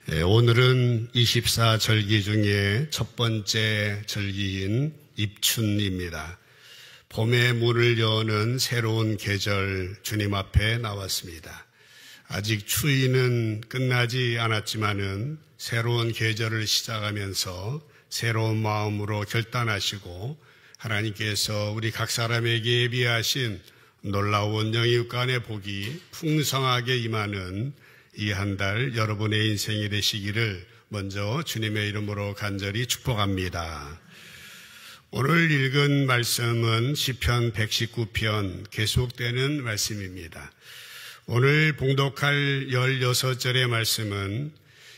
오늘은 24절기 중에 첫 번째 절기인 입춘입니다. 봄의 문을 여는 새로운 계절 주님 앞에 나왔습니다. 아직 추위는 끝나지 않았지만은 새로운 계절을 시작하면서 새로운 마음으로 결단하시고 하나님께서 우리 각 사람에게 예비하신 놀라운 영육간의 복이 풍성하게 임하는 이 한 달 여러분의 인생이 되시기를 먼저 주님의 이름으로 간절히 축복합니다. 오늘 읽은 말씀은 시편 119편 계속되는 말씀입니다. 오늘 봉독할 16절의 말씀은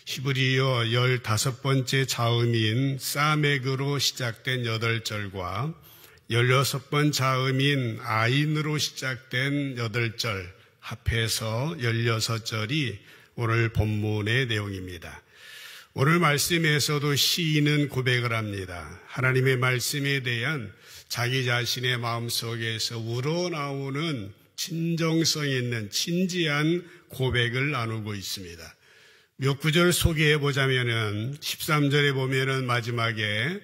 히브리어 15번째 자음인 사멕으로 시작된 8절과 16번 자음인 아인으로 시작된 8절 합해서 16절이 오늘 본문의 내용입니다. 오늘 말씀에서도 시인은 고백을 합니다. 하나님의 말씀에 대한 자기 자신의 마음속에서 우러나오는 진정성 있는 진지한 고백을 나누고 있습니다. 몇 구절 소개해 보자면은 13절에 보면은 마지막에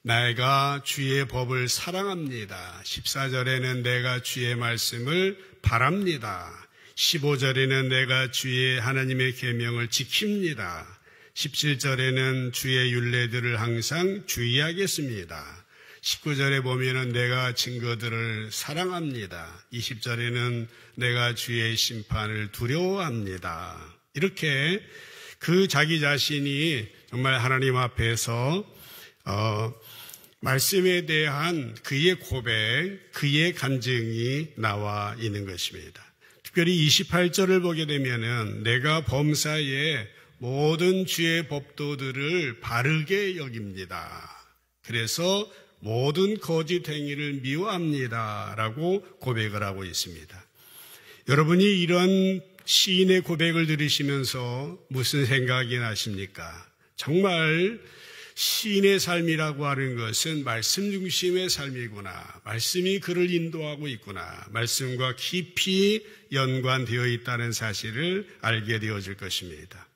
내가 주의 법을 사랑합니다. 14절에는 내가 주의 말씀을 바랍니다. 15절에는 내가 주의 하나님의 계명을 지킵니다. 17절에는 주의 율례들을 항상 주의하겠습니다. 19절에 보면은 내가 증거들을 사랑합니다. 20절에는 내가 주의 심판을 두려워합니다. 이렇게 그 자기 자신이 정말 하나님 앞에서 말씀에 대한 그의 고백, 그의 간증이 나와 있는 것입니다. 특별히 28절을 보게 되면은 내가 범사에 모든 주의 법도들을 바르게 여깁니다. 그래서 모든 거짓 행위를 미워합니다. 라고 고백을 하고 있습니다. 여러분이 이런 시인의 고백을 들으시면서 무슨 생각이 나십니까? 정말 시인의 삶이라고 하는 것은 말씀 중심의 삶이구나. 말씀이 그를 인도하고 있구나. 말씀과 깊이 연관되어 있다는 사실을 알게 되어질 것입니다.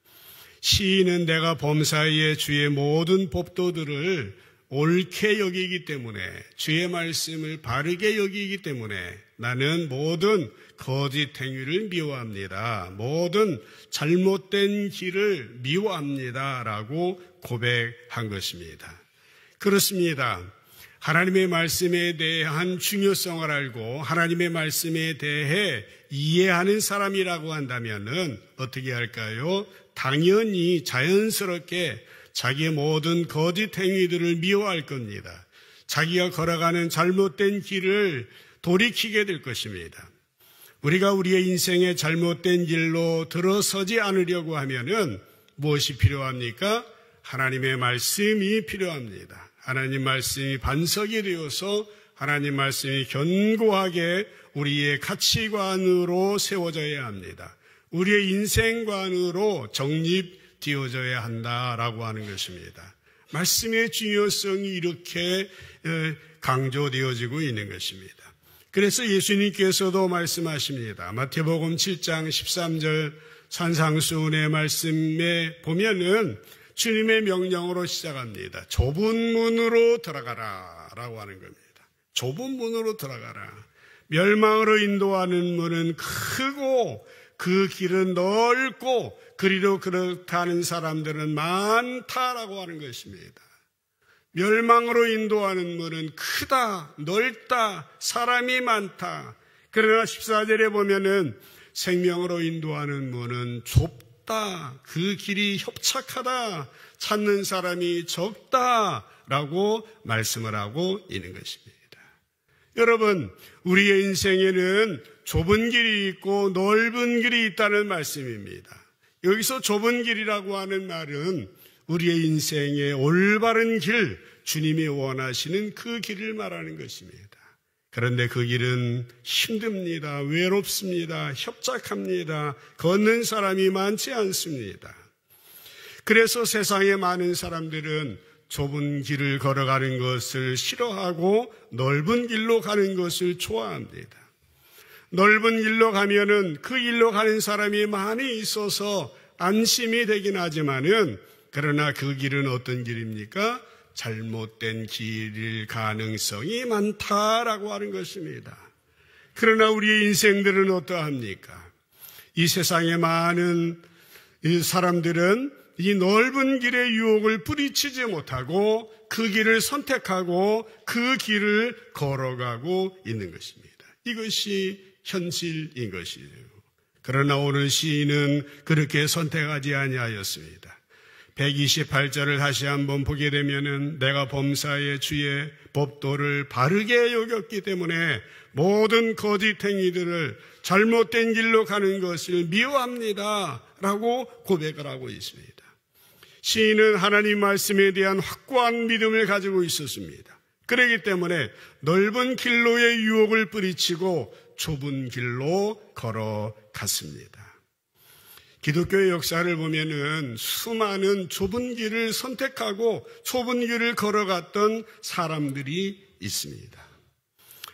시인은 내가 범사에 주의 모든 법도들을 옳게 여기기 때문에, 주의 말씀을 바르게 여기기 때문에 나는 모든 거짓 행위를 미워합니다. 모든 잘못된 길을 미워합니다. 라고 고백한 것입니다. 그렇습니다. 하나님의 말씀에 대한 중요성을 알고 하나님의 말씀에 대해 이해하는 사람이라고 한다면은 어떻게 할까요? 당연히 자연스럽게 자기의 모든 거짓 행위들을 미워할 겁니다. 자기가 걸어가는 잘못된 길을 돌이키게 될 것입니다. 우리가 우리의 인생의 잘못된 길로 들어서지 않으려고 하면은 무엇이 필요합니까? 하나님의 말씀이 필요합니다. 하나님 말씀이 반석이 되어서 하나님 말씀이 견고하게 우리의 가치관으로 세워져야 합니다. 우리의 인생관으로 정립되어져야 한다라고 하는 것입니다. 말씀의 중요성이 이렇게 강조되어지고 있는 것입니다. 그래서 예수님께서도 말씀하십니다. 마태복음 7장 13절 산상수훈의 말씀에 보면은 주님의 명령으로 시작합니다. 좁은 문으로 들어가라 라고 하는 겁니다. 좁은 문으로 들어가라. 멸망으로 인도하는 문은 크고 그 길은 넓고 그리로 그렇다는 사람들은 많다라고 하는 것입니다. 멸망으로 인도하는 문은 크다, 넓다, 사람이 많다. 그러나 14절에 보면은 생명으로 인도하는 문은 좁다, 그 길이 협착하다, 찾는 사람이 적다라고 말씀을 하고 있는 것입니다. 여러분, 우리의 인생에는 좁은 길이 있고 넓은 길이 있다는 말씀입니다. 여기서 좁은 길이라고 하는 말은 우리의 인생의 올바른 길, 주님이 원하시는 그 길을 말하는 것입니다. 그런데 그 길은 힘듭니다. 외롭습니다. 협착합니다. 걷는 사람이 많지 않습니다. 그래서 세상의 많은 사람들은 좁은 길을 걸어가는 것을 싫어하고 넓은 길로 가는 것을 좋아합니다. 넓은 길로 가면은 그 길로 가는 사람이 많이 있어서 안심이 되긴 하지만은 그러나 그 길은 어떤 길입니까? 잘못된 길일 가능성이 많다라고 하는 것입니다. 그러나 우리의 인생들은 어떠합니까? 이 세상에 많은 이 사람들은 이 넓은 길의 유혹을 뿌리치지 못하고 그 길을 선택하고 그 길을 걸어가고 있는 것입니다. 이것이 현실인 것이에요. 그러나 오늘 시인은 그렇게 선택하지 아니하였습니다. 128절을 다시 한번 보게 되면은 내가 범사에 주의 법도를 바르게 여겼기 때문에 모든 거짓행위들을 잘못된 길로 가는 것을 미워합니다 라고 고백을 하고 있습니다. 시인은 하나님 말씀에 대한 확고한 믿음을 가지고 있었습니다. 그렇기 때문에 넓은 길로의 유혹을 뿌리치고 좁은 길로 걸어갔습니다. 기독교의 역사를 보면은 수많은 좁은 길을 선택하고 좁은 길을 걸어갔던 사람들이 있습니다.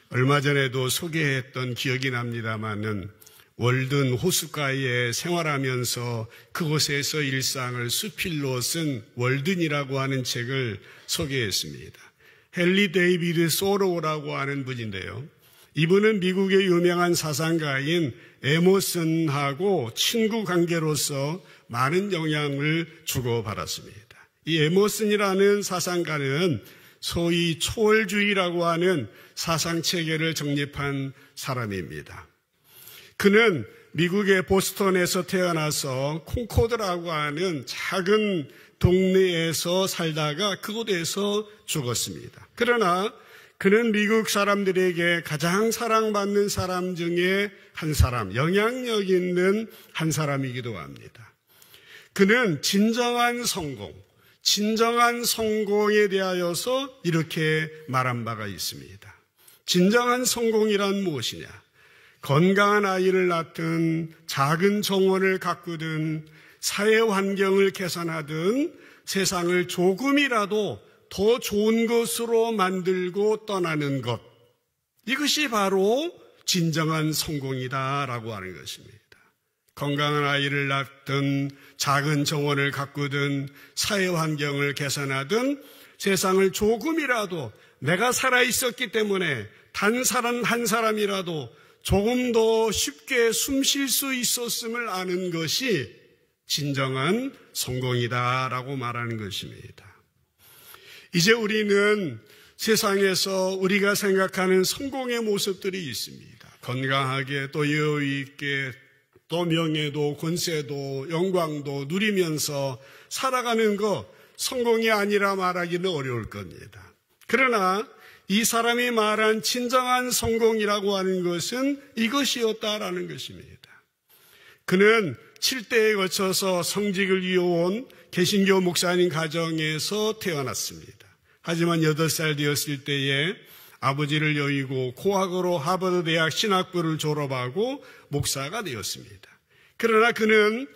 얼마 전에도 소개했던 기억이 납니다마는 월든 호숫가에 생활하면서 그곳에서 일상을 수필로 쓴 월든이라고 하는 책을 소개했습니다. 헨리 데이비드 소로우라고 하는 분인데요. 이분은 미국의 유명한 사상가인 에머슨하고 친구 관계로서 많은 영향을 주고받았습니다. 이 에머슨이라는 사상가는 소위 초월주의라고 하는 사상체계를 정립한 사람입니다. 그는 미국의 보스턴에서 태어나서 콩코드라고 하는 작은 동네에서 살다가 그곳에서 죽었습니다. 그러나 그는 미국 사람들에게 가장 사랑받는 사람 중에 한 사람, 영향력 있는 한 사람이기도 합니다. 그는 진정한 성공에 대하여서 이렇게 말한 바가 있습니다. 진정한 성공이란 무엇이냐? 건강한 아이를 낳든 작은 정원을 가꾸든 사회 환경을 개선하든 세상을 조금이라도 더 좋은 것으로 만들고 떠나는 것. 이것이 바로 진정한 성공이다라고 하는 것입니다. 건강한 아이를 낳든 작은 정원을 가꾸든 사회 환경을 개선하든 세상을 조금이라도 내가 살아있었기 때문에 단 사람 한 사람이라도 조금 더 쉽게 숨 쉴 수 있었음을 아는 것이 진정한 성공이다라고 말하는 것입니다. 이제 우리는 세상에서 우리가 생각하는 성공의 모습들이 있습니다. 건강하게 또 여유 있게 또 명예도 권세도 영광도 누리면서 살아가는 것 성공이 아니라 말하기는 어려울 겁니다. 그러나 이 사람이 말한 진정한 성공이라고 하는 것은 이것이었다라는 것입니다. 그는 7대에 거쳐서 성직을 이어온 개신교 목사님 가정에서 태어났습니다. 하지만 8살 되었을 때에 아버지를 여의고 고학으로 하버드 대학 신학부를 졸업하고 목사가 되었습니다. 그러나 그는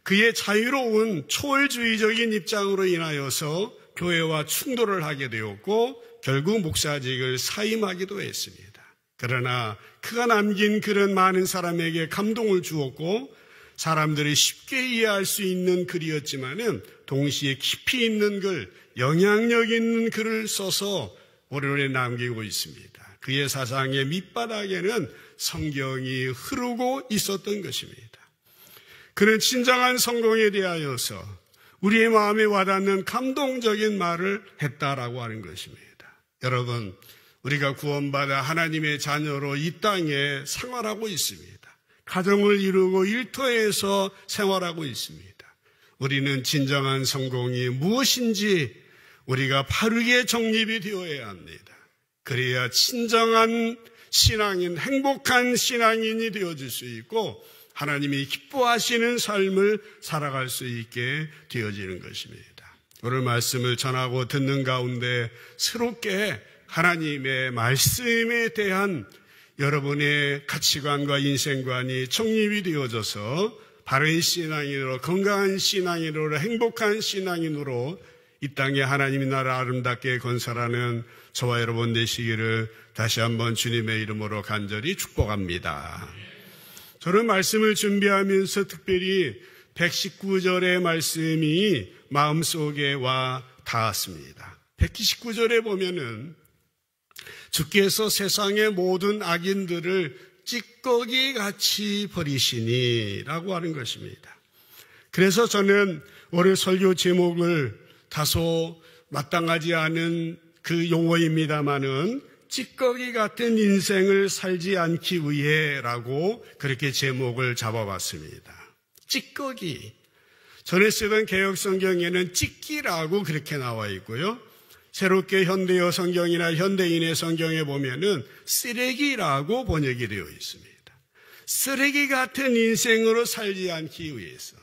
그의 자유로운 초월주의적인 입장으로 인하여서 교회와 충돌을 하게 되었고 결국 목사직을 사임하기도 했습니다. 그러나 그가 남긴 글은 많은 사람에게 감동을 주었고 사람들이 쉽게 이해할 수 있는 글이었지만은 동시에 깊이 있는 글, 영향력 있는 글을 써서 오래오래 남기고 있습니다. 그의 사상의 밑바닥에는 성경이 흐르고 있었던 것입니다. 그는 진정한 성공에 대하여서 우리의 마음에 와닿는 감동적인 말을 했다라고 하는 것입니다. 여러분, 우리가 구원받아 하나님의 자녀로 이 땅에 생활하고 있습니다. 가정을 이루고 일터에서 생활하고 있습니다. 우리는 진정한 성공이 무엇인지 우리가 바르게 정립이 되어야 합니다. 그래야 진정한 신앙인, 행복한 신앙인이 되어질 수 있고 하나님이 기뻐하시는 삶을 살아갈 수 있게 되어지는 것입니다. 오늘 말씀을 전하고 듣는 가운데 새롭게 하나님의 말씀에 대한 여러분의 가치관과 인생관이 정립이 되어져서 바른 신앙인으로, 건강한 신앙인으로, 행복한 신앙인으로 이 땅에 하나님의 나라 아름답게 건설하는 저와 여러분 되시기를 다시 한번 주님의 이름으로 간절히 축복합니다. 저는 말씀을 준비하면서 특별히 119절의 말씀이 마음속에 와 닿았습니다. 119절에 보면은 주께서 세상의 모든 악인들을 찌꺼기같이 버리시니 라고 하는 것입니다. 그래서 저는 오늘 설교 제목을 다소 마땅하지 않은 그 용어입니다마는 찌꺼기 같은 인생을 살지 않기 위해라고 그렇게 제목을 잡아봤습니다. 찌꺼기. 전에 쓰던 개역성경에는 찌끼라고 그렇게 나와 있고요. 새롭게 현대어 성경이나 현대인의 성경에 보면은 쓰레기라고 번역이 되어 있습니다. 쓰레기 같은 인생으로 살지 않기 위해서,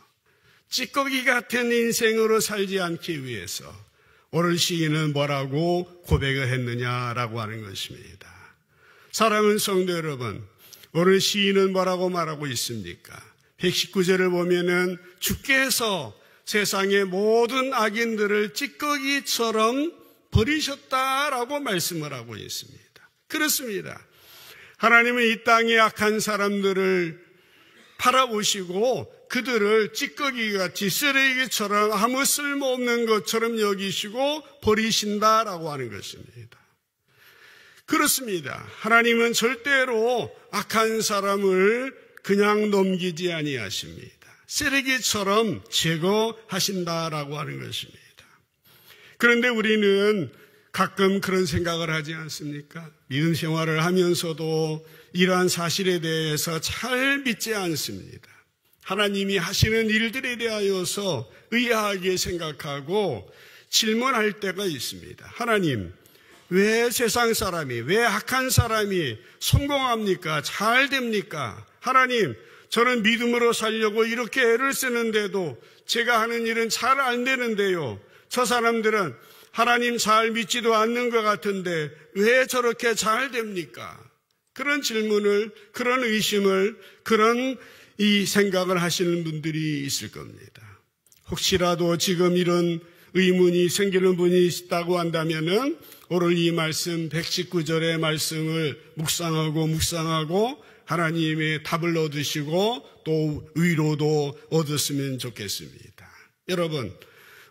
찌꺼기 같은 인생으로 살지 않기 위해서 오늘 시인은 뭐라고 고백을 했느냐라고 하는 것입니다. 사랑하는 성도 여러분, 오늘 시인은 뭐라고 말하고 있습니까? 119절을 보면은 주께서 세상의 모든 악인들을 찌꺼기처럼 버리셨다라고 말씀을 하고 있습니다. 그렇습니다. 하나님은 이 땅의 악한 사람들을 바라보시고 그들을 찌꺼기같이 쓰레기처럼 아무 쓸모없는 것처럼 여기시고 버리신다라고 하는 것입니다. 그렇습니다. 하나님은 절대로 악한 사람을 그냥 넘기지 아니하십니다. 쓰레기처럼 제거하신다라고 하는 것입니다. 그런데 우리는 가끔 그런 생각을 하지 않습니까? 믿음 생활을 하면서도 이러한 사실에 대해서 잘 믿지 않습니다. 하나님이 하시는 일들에 대하여서 의아하게 생각하고 질문할 때가 있습니다. 하나님, 왜 세상 사람이, 왜 악한 사람이 성공합니까? 잘 됩니까? 하나님, 저는 믿음으로 살려고 이렇게 애를 쓰는데도 제가 하는 일은 잘 안 되는데요. 저 사람들은 하나님 잘 믿지도 않는 것 같은데 왜 저렇게 잘 됩니까? 그런 질문을, 그런 의심을, 그런 이 생각을 하시는 분들이 있을 겁니다. 혹시라도 지금 이런 의문이 생기는 분이 있다고 한다면은 오늘 이 말씀 119절의 말씀을 묵상하고 하나님의 답을 얻으시고 또 위로도 얻었으면 좋겠습니다. 여러분,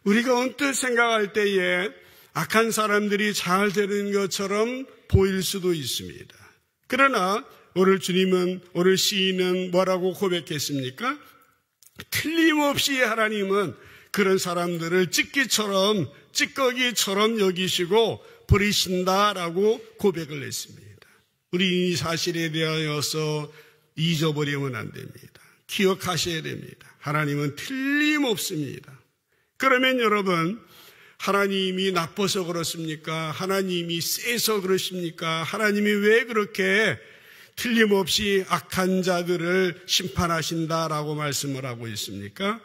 우리가 언뜻 생각할 때에 악한 사람들이 잘 되는 것처럼 보일 수도 있습니다. 그러나 오늘 주님은, 오늘 시인은 뭐라고 고백했습니까? 틀림없이 하나님은 그런 사람들을 찌꺼기처럼 여기시고 버리신다라고 고백을 했습니다. 우리 이 사실에 대하여서 잊어버리면 안 됩니다. 기억하셔야 됩니다. 하나님은 틀림없습니다. 그러면 여러분, 하나님이 나빠서 그렇습니까? 하나님이 세서 그러십니까? 하나님이 왜 그렇게 틀림없이 악한 자들을 심판하신다라고 말씀을 하고 있습니까?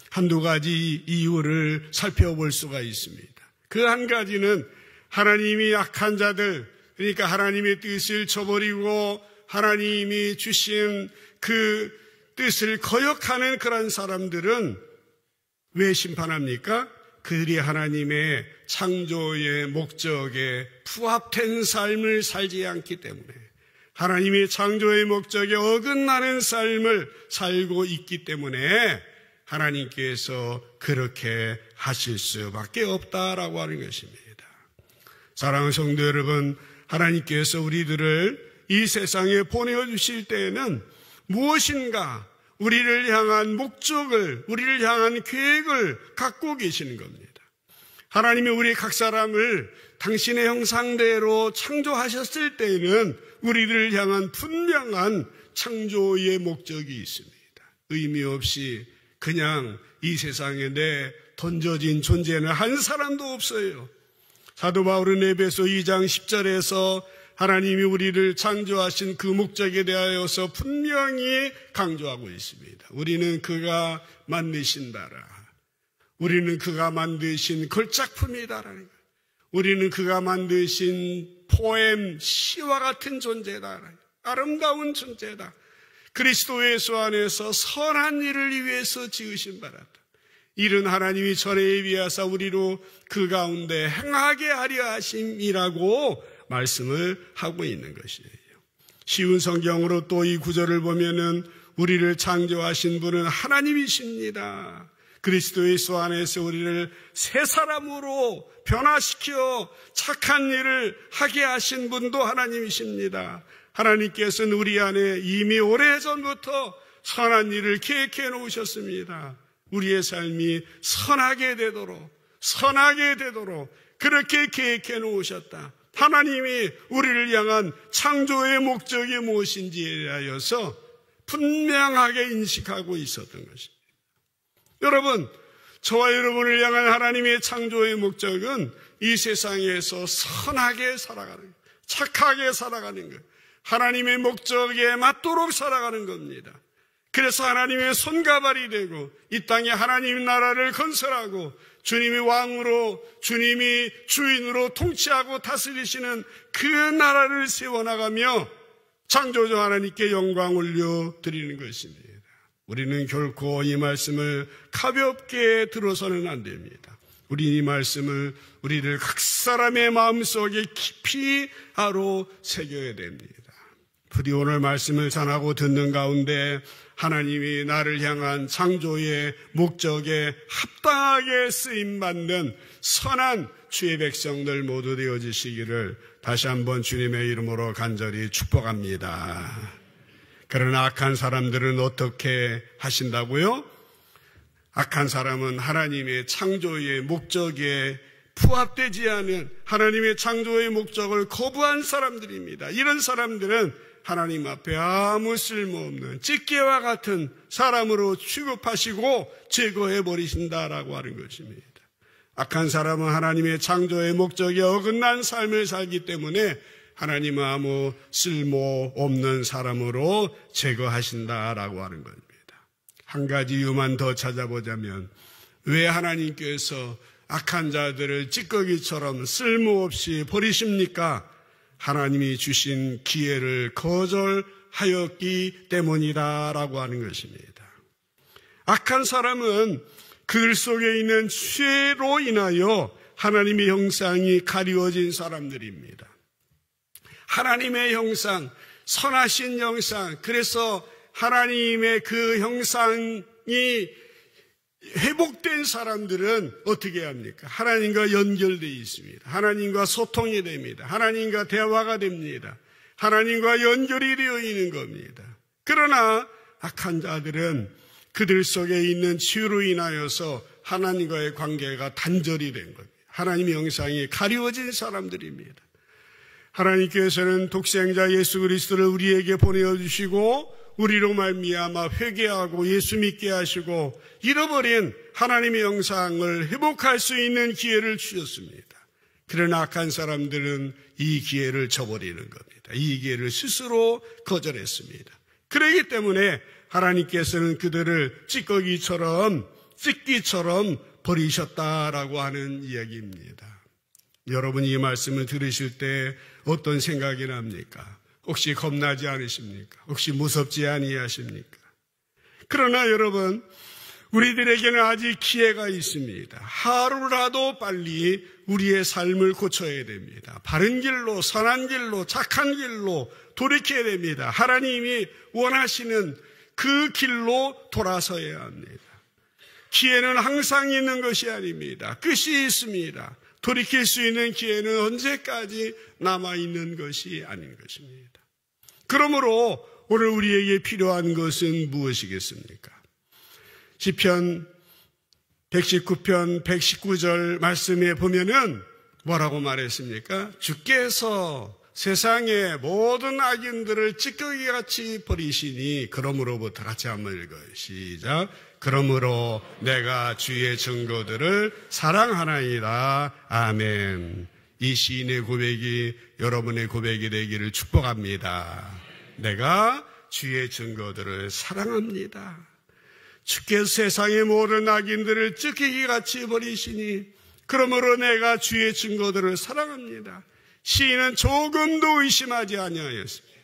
한두 가지 이유를 살펴볼 수가 있습니다. 그 한 가지는 하나님이 악한 자들, 그러니까 하나님의 뜻을 저버리고 하나님이 주신 그 뜻을 거역하는 그런 사람들은 왜 심판합니까? 그들이 하나님의 창조의 목적에 부합된 삶을 살지 않기 때문에, 하나님의 창조의 목적에 어긋나는 삶을 살고 있기 때문에 하나님께서 그렇게 하실 수밖에 없다라고 하는 것입니다. 사랑하는 성도 여러분, 하나님께서 우리들을 이 세상에 보내주실 때에는 무엇인가 우리를 향한 목적을, 우리를 향한 계획을 갖고 계시는 겁니다. 하나님이 우리 각 사람을 당신의 형상대로 창조하셨을 때에는 우리를 향한 분명한 창조의 목적이 있습니다. 의미 없이 그냥 이 세상에 던져진 존재는 한 사람도 없어요. 사도 바울은 에베소 2장 10절에서 하나님이 우리를 창조하신 그 목적에 대하여서 분명히 강조하고 있습니다. 우리는 그가 만드신다라. 우리는 그가 만드신 걸작품이다라는 거예요. 우리는 그가 만드신 포엠, 시와 같은 존재다. 아름다운 존재다. 그리스도 예수 안에서 선한 일을 위해서 지으신 바라다. 이른 하나님이 전에 예비하사 우리로 그 가운데 행하게 하려 하심이라고 말씀을 하고 있는 것이에요. 쉬운 성경으로 또 이 구절을 보면은 우리를 창조하신 분은 하나님이십니다. 그리스도 예수 안에서 우리를 새 사람으로 변화시켜 착한 일을 하게 하신 분도 하나님이십니다. 하나님께서는 우리 안에 이미 오래전부터 선한 일을 계획해 놓으셨습니다. 우리의 삶이 선하게 되도록 그렇게 계획해 놓으셨다. 하나님이 우리를 향한 창조의 목적이 무엇인지에 대하여서 분명하게 인식하고 있었던 것입니다. 여러분, 저와 여러분을 향한 하나님의 창조의 목적은 이 세상에서 선하게 살아가는 것, 착하게 살아가는 것, 하나님의 목적에 맞도록 살아가는 겁니다. 그래서 하나님의 손가발이 되고 이 땅에 하나님 나라를 건설하고 주님이 왕으로, 주님이 주인으로 통치하고 다스리시는 그 나라를 세워나가며 창조주 하나님께 영광 올려드리는 것입니다. 우리는 결코 이 말씀을 가볍게 들어서는 안 됩니다. 우리 이 말씀을 우리들 각 사람의 마음속에 깊이 알아 새겨야 됩니다. 부디 오늘 말씀을 전하고 듣는 가운데 하나님이 나를 향한 창조의 목적에 합당하게 쓰임받는 선한 주의 백성들 모두 되어지시기를 다시 한번 주님의 이름으로 간절히 축복합니다. 그러나 악한 사람들은 어떻게 하신다고요? 악한 사람은 하나님의 창조의 목적에 부합되지 않은 하나님의 창조의 목적을 거부한 사람들입니다. 이런 사람들은 하나님 앞에 아무 쓸모없는 찌개와 같은 사람으로 취급하시고 제거해 버리신다라고 하는 것입니다. 악한 사람은 하나님의 창조의 목적에 어긋난 삶을 살기 때문에 하나님은 아무 쓸모없는 사람으로 제거하신다라고 하는 겁니다. 한 가지 이유만 더 찾아보자면 왜 하나님께서 악한 자들을 찌꺼기처럼 쓸모없이 버리십니까? 하나님이 주신 기회를 거절하였기 때문이다라고 하는 것입니다. 악한 사람은 그들 속에 있는 죄로 인하여 하나님의 형상이 가리워진 사람들입니다. 하나님의 형상, 선하신 형상, 그래서 하나님의 그 형상이 회복된 사람들은 어떻게 합니까? 하나님과 연결되어 있습니다. 하나님과 소통이 됩니다. 하나님과 대화가 됩니다. 하나님과 연결이 되어 있는 겁니다. 그러나 악한 자들은 그들 속에 있는 죄로 인하여서 하나님과의 관계가 단절이 된 겁니다. 하나님의 형상이 가리워진 사람들입니다. 하나님께서는 독생자 예수 그리스도를 우리에게 보내주시고 우리로 말미암아 회개하고 예수 믿게 하시고 잃어버린 하나님의 형상을 회복할 수 있는 기회를 주셨습니다. 그러나 악한 사람들은 이 기회를 저버리는 겁니다. 이 기회를 스스로 거절했습니다. 그렇기 때문에 하나님께서는 그들을 찌꺼기처럼 버리셨다라고 하는 이야기입니다. 여러분 이 말씀을 들으실 때 어떤 생각이 납니까? 혹시 겁나지 않으십니까? 혹시 무섭지 아니하십니까? 그러나 여러분, 우리들에게는 아직 기회가 있습니다. 하루라도 빨리 우리의 삶을 고쳐야 됩니다. 바른 길로, 선한 길로, 착한 길로 돌이켜야 됩니다. 하나님이 원하시는 그 길로 돌아서야 합니다. 기회는 항상 있는 것이 아닙니다. 끝이 있습니다. 돌이킬 수 있는 기회는 언제까지 남아있는 것이 아닌 것입니다. 그러므로 오늘 우리에게 필요한 것은 무엇이겠습니까? 시편 119편 119절 말씀에 보면은 뭐라고 말했습니까? 주께서 세상의 모든 악인들을 찌꺼기같이 버리시니 그러므로부터 같이 한번 읽어요. 시작. 그러므로 내가 주의 증거들을 사랑하나이다. 아멘. 이 시인의 고백이 여러분의 고백이 되기를 축복합니다. 내가 주의 증거들을 사랑합니다. 주께서 세상의 모든 악인들을 찌꺼기같이 버리시니 그러므로 내가 주의 증거들을 사랑합니다. 시인은 조금도 의심하지 아니하였습니다.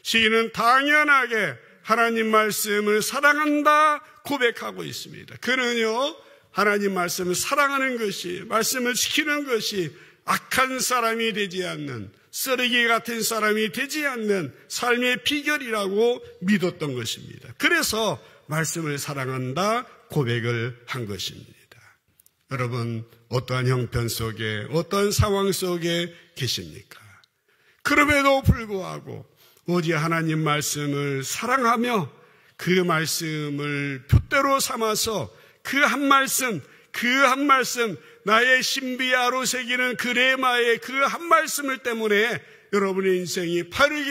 시인은 당연하게 하나님 말씀을 사랑한다 고백하고 있습니다. 그는요 하나님 말씀을 사랑하는 것이, 말씀을 지키는 것이 악한 사람이 되지 않는, 쓰레기 같은 사람이 되지 않는 삶의 비결이라고 믿었던 것입니다. 그래서 말씀을 사랑한다 고백을 한 것입니다. 여러분, 어떠한 형편 속에, 어떠한 상황 속에 계십니까? 그럼에도 불구하고 오직 하나님 말씀을 사랑하며 그 말씀을 표대로 삼아서 그 한 말씀 나의 신비아로 새기는 그 레마의 그 한 말씀을 때문에 여러분의 인생이 바르게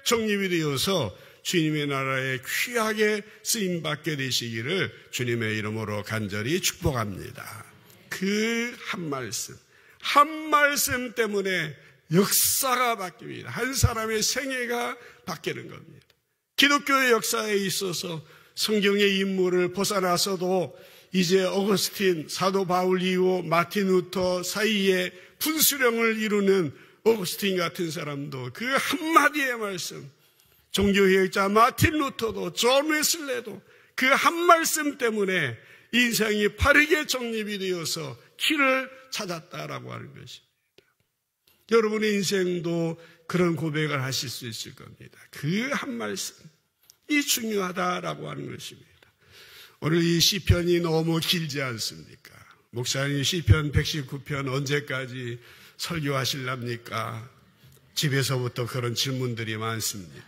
정립이 되어서 주님의 나라에 귀하게 쓰임받게 되시기를 주님의 이름으로 간절히 축복합니다. 그 한 말씀 때문에 역사가 바뀝니다. 한 사람의 생애가 바뀌는 겁니다. 기독교의 역사에 있어서 성경의 인물을 벗어나서도 이제 어거스틴, 사도 바울 이후 마틴 루터 사이에 분수령을 이루는 어거스틴 같은 사람도 그 한마디의 말씀, 종교개혁자 마틴 루터도 존 웨슬레도 그 한 말씀 때문에 인생이 바르게 정립이 되어서 길을 찾았다라고 하는 것입니다. 여러분의 인생도 그런 고백을 하실 수 있을 겁니다. 그 한 말씀이 중요하다라고 하는 것입니다. 오늘 이 시편이 너무 길지 않습니까? 목사님 시편 119편 언제까지 설교하실랍니까? 집에서부터 그런 질문들이 많습니다.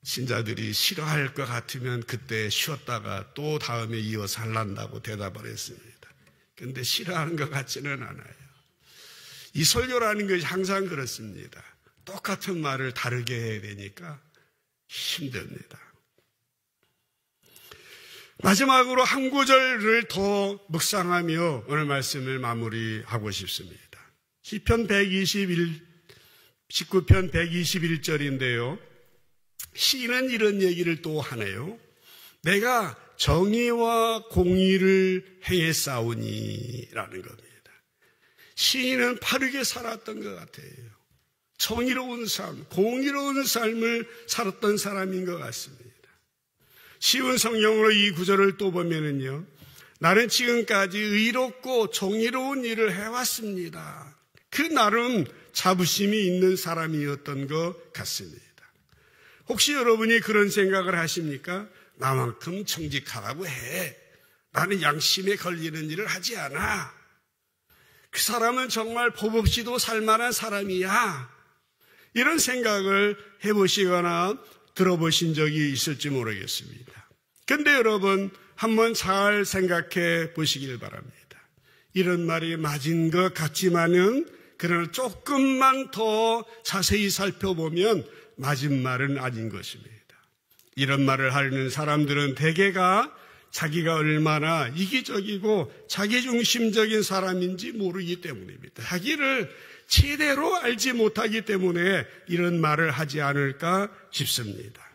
신자들이 싫어할 것 같으면 그때 쉬었다가 또 다음에 이어서 할란다고 대답을 했습니다. 그런데 싫어하는 것 같지는 않아요. 이 설교라는 것이 항상 그렇습니다. 똑같은 말을 다르게 해야 되니까 힘듭니다. 마지막으로 한 구절을 더 묵상하며 오늘 말씀을 마무리하고 싶습니다. 시편 19편 121절인데요. 시인은 이런 얘기를 또 하네요. 내가 정의와 공의를 행했사오니라는 겁니다. 시인은 바르게 살았던 것 같아요. 정의로운 삶, 공의로운 삶을 살았던 사람인 것 같습니다. 쉬운 성경으로 이 구절을 또 보면은요, 나는 지금까지 의롭고 정의로운 일을 해왔습니다. 그 나름 자부심이 있는 사람이었던 것 같습니다. 혹시 여러분이 그런 생각을 하십니까? 나만큼 정직하라고 해. 나는 양심에 걸리는 일을 하지 않아. 그 사람은 정말 법 없이도 살만한 사람이야. 이런 생각을 해보시거나 들어보신 적이 있을지 모르겠습니다. 그런데 여러분 한번 잘 생각해 보시길 바랍니다. 이런 말이 맞은 것 같지만은 그러나 조금만 더 자세히 살펴보면 맞은 말은 아닌 것입니다. 이런 말을 하는 사람들은 대개가 자기가 얼마나 이기적이고 자기중심적인 사람인지 모르기 때문입니다. 자기를 제대로 알지 못하기 때문에 이런 말을 하지 않을까 싶습니다.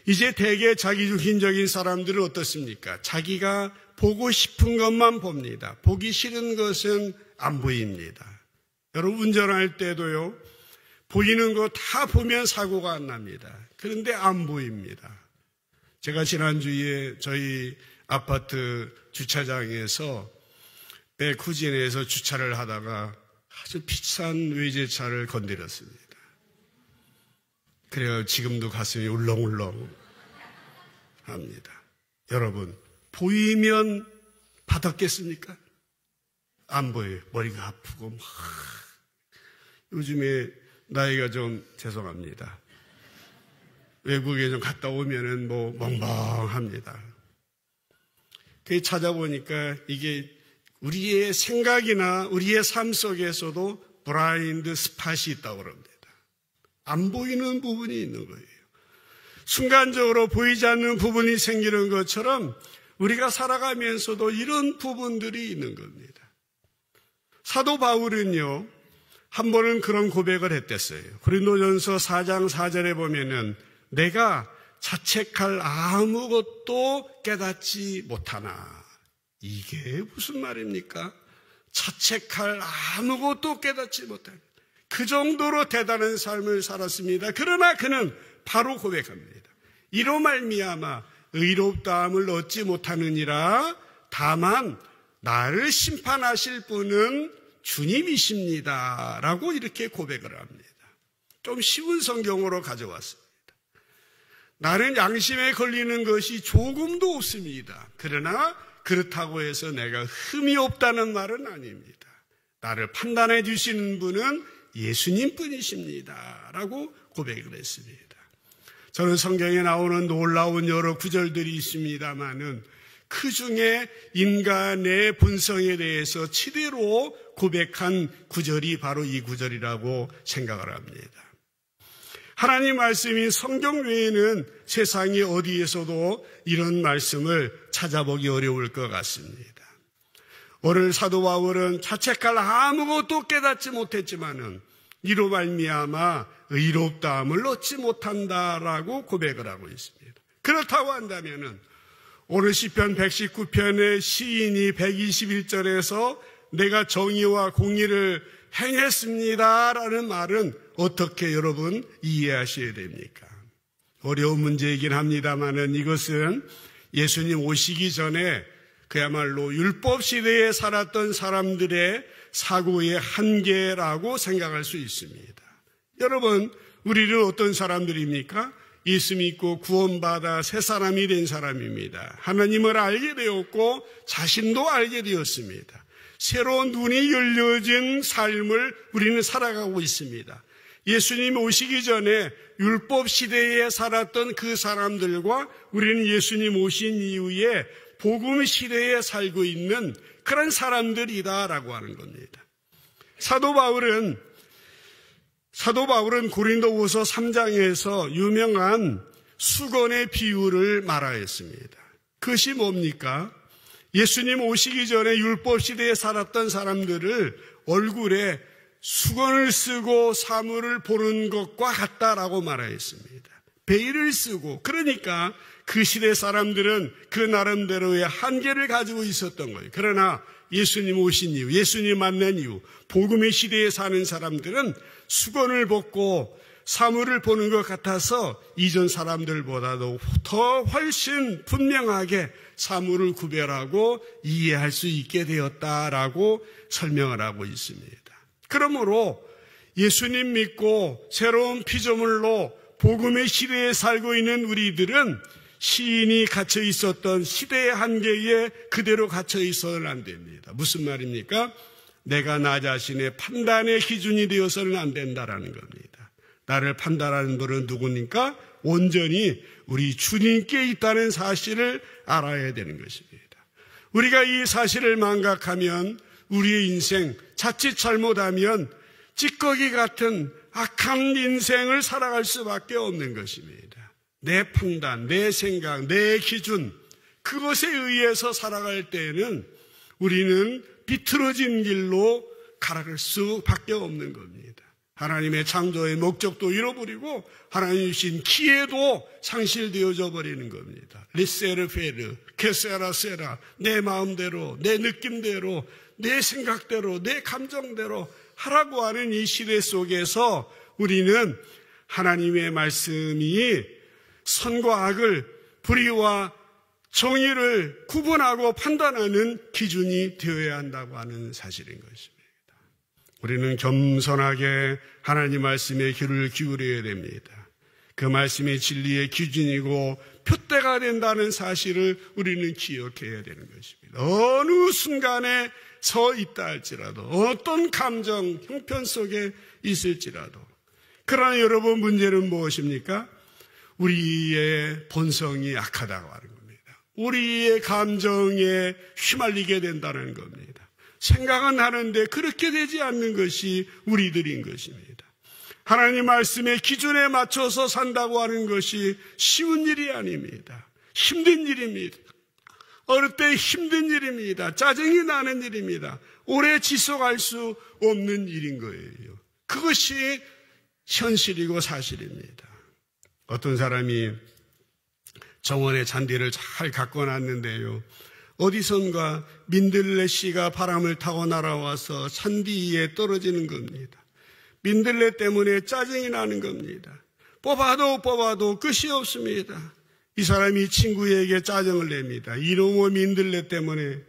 이제 대개 자기중심적인 사람들은 어떻습니까? 자기가 보고 싶은 것만 봅니다. 보기 싫은 것은 안 보입니다. 여러분 운전할 때도요, 보이는 거 다 보면 사고가 안 납니다. 그런데 안 보입니다. 제가 지난주에 저희 아파트 주차장에서 후진해서 주차를 하다가 아주 비싼 외제차를 건드렸습니다. 그래요. 지금도 가슴이 울렁울렁 합니다. 여러분, 보이면 받았겠습니까? 안 보여요. 머리가 아프고 막. 요즘에 나이가 좀 죄송합니다. 외국에 좀 갔다 오면은 뭐 멍멍합니다. 그 찾아보니까 이게 우리의 생각이나 우리의 삶 속에서도 블라인드 스팟이 있다고 그럽니다. 안 보이는 부분이 있는 거예요. 순간적으로 보이지 않는 부분이 생기는 것처럼 우리가 살아가면서도 이런 부분들이 있는 겁니다. 사도 바울은요, 한 번은 그런 고백을 했댔어요. 고린도전서 4장 4절에 보면은 내가 자책할 아무것도 깨닫지 못하나. 이게 무슨 말입니까? 자책할 아무것도 깨닫지 못하나. 그 정도로 대단한 삶을 살았습니다. 그러나 그는 바로 고백합니다. 이로 말미암아 의롭다함을 얻지 못하느니라. 다만 나를 심판하실 분은 주님이십니다. 라고 이렇게 고백을 합니다. 좀 쉬운 성경으로 가져왔습니다. 나는 양심에 걸리는 것이 조금도 없습니다. 그러나 그렇다고 해서 내가 흠이 없다는 말은 아닙니다. 나를 판단해 주시는 분은 예수님 뿐이십니다. 라고 고백을 했습니다. 저는 성경에 나오는 놀라운 여러 구절들이 있습니다만은 그 중에 인간의 본성에 대해서 치대로 고백한 구절이 바로 이 구절이라고 생각을 합니다. 하나님 말씀이 성경 외에는 세상의 어디에서도 이런 말씀을 찾아보기 어려울 것 같습니다. 오늘 사도 바울은 자책할 아무것도 깨닫지 못했지만은 이로 말미암아 의롭다함을 얻지 못한다라고 고백을 하고 있습니다. 그렇다고 한다면은 오늘 시편 119편의 시인이 121절에서 내가 정의와 공의를 행했습니다라는 말은 어떻게 여러분 이해하셔야 됩니까? 어려운 문제이긴 합니다만은 이것은 예수님 오시기 전에 그야말로 율법 시대에 살았던 사람들의 사고의 한계라고 생각할 수 있습니다. 여러분, 우리는 어떤 사람들입니까? 예수 믿고 구원받아 새 사람이 된 사람입니다. 하나님을 알게 되었고 자신도 알게 되었습니다. 새로운 눈이 열려진 삶을 우리는 살아가고 있습니다. 예수님 오시기 전에 율법 시대에 살았던 그 사람들과 우리는 예수님 오신 이후에 복음 시대에 살고 있는 그런 사람들이다라고 하는 겁니다. 사도 바울은 고린도후서 3장에서 유명한 수건의 비유를 말하였습니다. 그것이 뭡니까? 예수님 오시기 전에 율법 시대에 살았던 사람들을 얼굴에 수건을 쓰고 사물을 보는 것과 같다라고 말하였습니다. 베일을 쓰고, 그러니까 그 시대 사람들은 그 나름대로의 한계를 가지고 있었던 거예요. 그러나 예수님 오신 이후, 예수님 만난 이후 복음의 시대에 사는 사람들은 수건을 벗고 사물을 보는 것 같아서 이전 사람들보다도 더 훨씬 분명하게 사물을 구별하고 이해할 수 있게 되었다라고 설명을 하고 있습니다. 그러므로 예수님 믿고 새로운 피조물로 복음의 시대에 살고 있는 우리들은 시인이 갇혀 있었던 시대의 한계에 그대로 갇혀 있어서는 안 됩니다. 무슨 말입니까? 내가 나 자신의 판단의 기준이 되어서는 안 된다라는 겁니다. 나를 판단하는 분은 누구니까? 온전히 우리 주님께 있다는 사실을 알아야 되는 것입니다. 우리가 이 사실을 망각하면 우리의 인생 자칫 잘못하면 찌꺼기 같은 악한 인생을 살아갈 수밖에 없는 것입니다. 내 판단, 내 생각, 내 기준, 그것에 의해서 살아갈 때에는 우리는 비틀어진 길로 가라갈 수밖에 없는 겁니다. 하나님의 창조의 목적도 잃어버리고 하나님 주신 기회도 상실되어져 버리는 겁니다. 리세르 페르, 케세라 세라, 내 마음대로, 내 느낌대로, 내 생각대로, 내 감정대로 하라고 하는 이 시대 속에서 우리는 하나님의 말씀이 선과 악을, 불의와 정의를 구분하고 판단하는 기준이 되어야 한다고 하는 사실인 것입니다. 우리는 겸손하게 하나님 말씀에 귀를 기울여야 됩니다. 그 말씀이 진리의 기준이고 표대가 된다는 사실을 우리는 기억해야 되는 것입니다. 어느 순간에 서 있다 할지라도, 어떤 감정, 형편 속에 있을지라도. 그러나 여러분, 문제는 무엇입니까? 우리의 본성이 악하다고 하는 겁니다. 우리의 감정에 휘말리게 된다는 겁니다. 생각은 하는데 그렇게 되지 않는 것이 우리들인 것입니다. 하나님 말씀의 기준에 맞춰서 산다고 하는 것이 쉬운 일이 아닙니다. 힘든 일입니다. 어느 때 힘든 일입니다. 짜증이 나는 일입니다. 오래 지속할 수 없는 일인 거예요. 그것이 현실이고 사실입니다. 어떤 사람이 정원에 잔디를 잘 갖고 놨는데요, 어디선가 민들레 씨가 바람을 타고 날아와서 잔디 위에 떨어지는 겁니다. 민들레 때문에 짜증이 나는 겁니다. 뽑아도 끝이 없습니다. 이 사람이 친구에게 짜증을 냅니다. 이놈의 민들레 때문에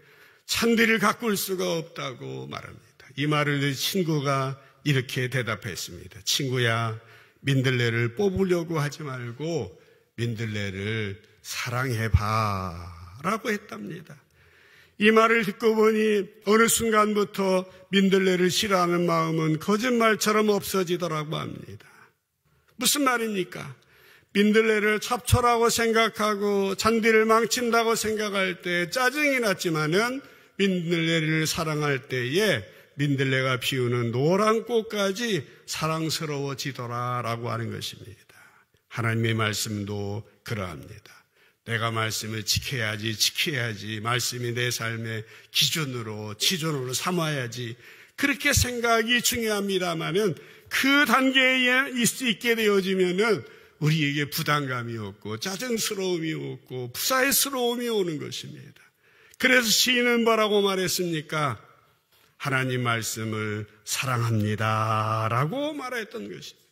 잔디를 가꿀 수가 없다고 말합니다. 이 말을 내 친구가 이렇게 대답했습니다. 친구야, 민들레를 뽑으려고 하지 말고 민들레를 사랑해봐 라고 했답니다. 이 말을 듣고 보니 어느 순간부터 민들레를 싫어하는 마음은 거짓말처럼 없어지더라고 합니다. 무슨 말입니까? 민들레를 잡초라고 생각하고 잔디를 망친다고 생각할 때 짜증이 났지만은 민들레를 사랑할 때에 민들레가 피우는 노란 꽃까지 사랑스러워지더라라고 하는 것입니다. 하나님의 말씀도 그러합니다. 내가 말씀을 지켜야지 말씀이 내 삶의 기준으로 지존으로 삼아야지, 그렇게 생각이 중요합니다마는 그 단계에 있게 되어지면은 우리에게 부담감이 없고 짜증스러움이 없고 부사스러움이 오는 것입니다. 그래서 시인은 뭐라고 말했습니까? 하나님 말씀을 사랑합니다 라고 말했던 것입니다.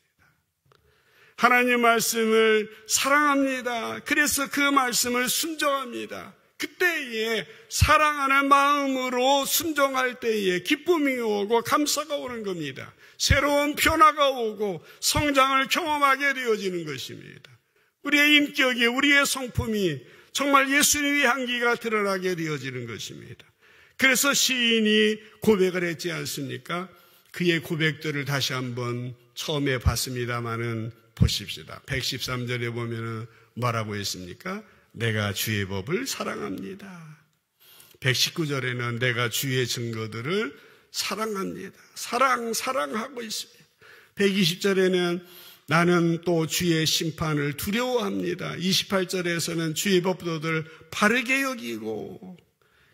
하나님 말씀을 사랑합니다. 그래서 그 말씀을 순종합니다. 그때에 사랑하는 마음으로 순종할 때에 기쁨이 오고 감사가 오는 겁니다. 새로운 변화가 오고 성장을 경험하게 되어지는 것입니다. 우리의 인격이, 우리의 성품이 정말 예수님의 향기가 드러나게 되어지는 것입니다. 그래서 시인이 고백을 했지 않습니까? 그의 고백들을 다시 한번 처음에 봤습니다마는 보십시다. 113절에 보면은 뭐라고 했습니까? 내가 주의 법을 사랑합니다. 119절에는 내가 주의 증거들을 사랑합니다. 사랑하고 있습니다. 120절에는 나는 또 주의 심판을 두려워합니다. 28절에서는 주의 법도들 바르게 여기고,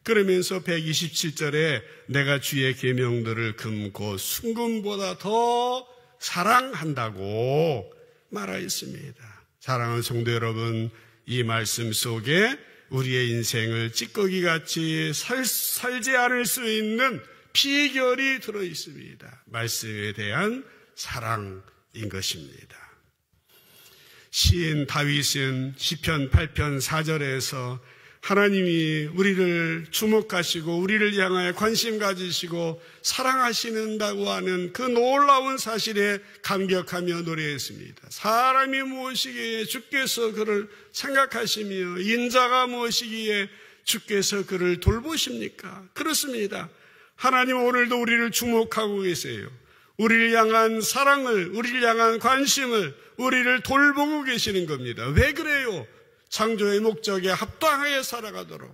그러면서 127절에 내가 주의 계명들을 금고 순금보다 더 사랑한다고 말하였습니다. 사랑하는 성도 여러분, 이 말씀 속에 우리의 인생을 찌꺼기같이 살지 않을 수 있는 비결이 들어있습니다. 말씀에 대한 사랑인 것입니다. 시인 다윗은 시편 8편 4절에서 하나님이 우리를 주목하시고 우리를 향하여 관심 가지시고 사랑하시는다고 하는 그 놀라운 사실에 감격하며 노래했습니다. 사람이 무엇이기에 주께서 그를 생각하시며 인자가 무엇이기에 주께서 그를 돌보십니까? 그렇습니다. 하나님 오늘도 우리를 주목하고 계세요. 우리를 향한 사랑을, 우리를 향한 관심을, 우리를 돌보고 계시는 겁니다. 왜 그래요? 창조의 목적에 합당하게 살아가도록,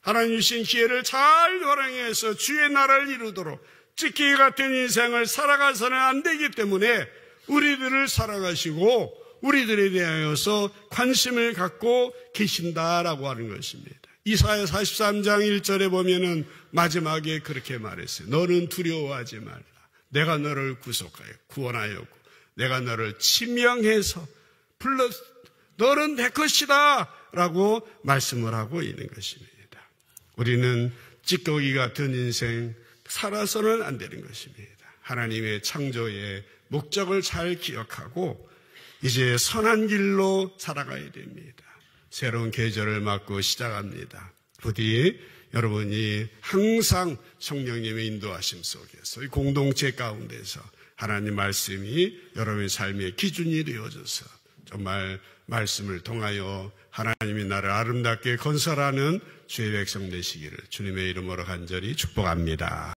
하나님 주신 기회를 잘 활용해서 주의 나라를 이루도록 찌꺼기 같은 인생을 살아가서는 안 되기 때문에 우리들을 사랑하시고 우리들에 대하여서 관심을 갖고 계신다라고 하는 것입니다. 이사야 43장 1절에 보면은 마지막에 그렇게 말했어요. 너는 두려워하지 말라. 내가 너를 구속하여 구원하였고 내가 너를 지명해서 불렀 너는 내 것이다 라고 말씀을 하고 있는 것입니다. 우리는 찌꺼기 같은 인생 살아서는 안 되는 것입니다. 하나님의 창조의 목적을 잘 기억하고 이제 선한 길로 살아가야 됩니다. 새로운 계절을 맞고 시작합니다. 부디 여러분이 항상 성령님의 인도하심 속에서 이 공동체 가운데서 하나님 말씀이 여러분의 삶의 기준이 되어져서 정말 말씀을 통하여 하나님이 나를 아름답게 건설하는 주의 백성 되시기를 주님의 이름으로 간절히 축복합니다.